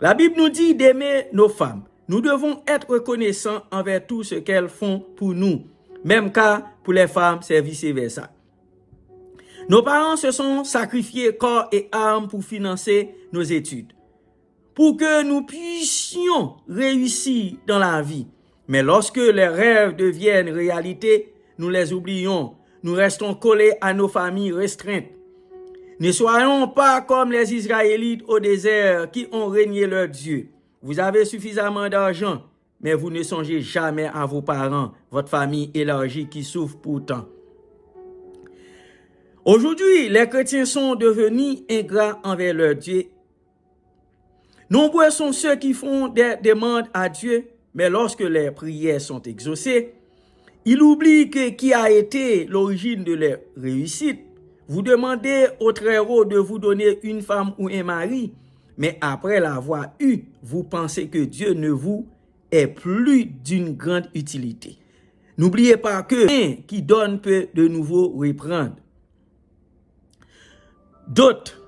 La Bible nous dit d'aimer nos femmes. Nous devons être reconnaissants envers tout ce qu'elles font pour nous. Même cas pour les femmes, c'est vice-versa. Nos parents se sont sacrifiés corps et âme pour financer nos études, pour que nous puissions réussir dans la vie. Mais lorsque les rêves deviennent réalité, nous les oublions. Nous restons collés à nos familles restreintes. Ne soyons pas comme les Israélites au désert qui ont régné leur Dieu. Vous avez suffisamment d'argent, mais vous ne songez jamais à vos parents, votre famille élargie qui souffre pourtant. Aujourd'hui, les chrétiens sont devenus ingrats envers leur Dieu. Nombreux sont ceux qui font des demandes à Dieu, mais lorsque les prières sont exaucées, ils oublient qui a été l'origine de leur réussite. Vous demandez au Très-Haut de vous donner une femme ou un mari, mais après l'avoir eu, vous pensez que Dieu ne vous est plus d'une grande utilité. N'oubliez pas que rien qui donne peut de nouveau reprendre. D'autres,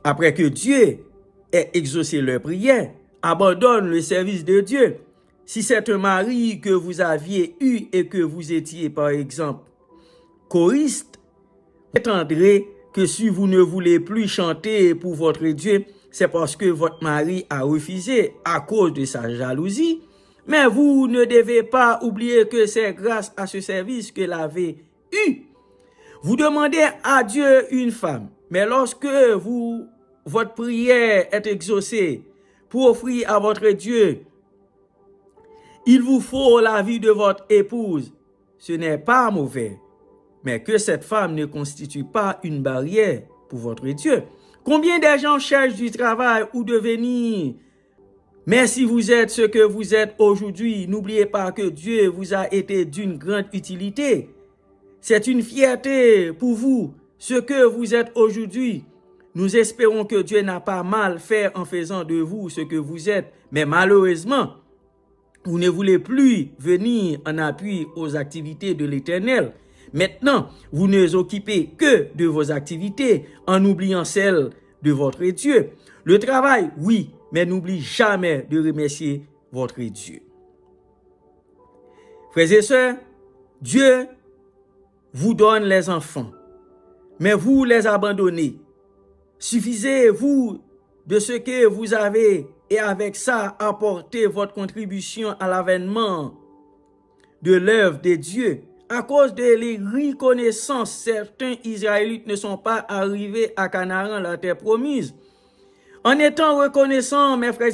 après que Dieu ait exaucé leur prière, abandonnent le service de Dieu. Si c'est un mari que vous aviez eu et que vous étiez, par exemple, choriste, vous prétendrez que si vous ne voulez plus chanter pour votre Dieu, c'est parce que votre mari a refusé à cause de sa jalousie. Mais vous ne devez pas oublier que c'est grâce à ce service que l'avez eu. Vous demandez à Dieu une femme, mais lorsque votre prière est exaucée pour offrir à votre Dieu, il vous faut la vie de votre épouse. Ce n'est pas mauvais, mais que cette femme ne constitue pas une barrière pour votre Dieu. Combien de gens cherchent du travail ou devenir? Mais si vous êtes ce que vous êtes aujourd'hui, n'oubliez pas que Dieu vous a été d'une grande utilité. C'est une fierté pour vous, ce que vous êtes aujourd'hui. Nous espérons que Dieu n'a pas mal fait en faisant de vous ce que vous êtes, mais malheureusement, vous ne voulez plus venir en appui aux activités de l'Éternel. Maintenant, vous ne vous occupez que de vos activités en oubliant celles de votre Dieu. Le travail, oui, mais n'oublie jamais de remercier votre Dieu. Frères et sœurs, Dieu vous donne les enfants, mais vous les abandonnez. Suffisez-vous de ce que vous avez et avec ça apportez votre contribution à l'avènement de l'œuvre de Dieu. À cause de l'irreconnaissance, certains Israélites ne sont pas arrivés à Canaan, la terre promise. En étant reconnaissants, mes frères et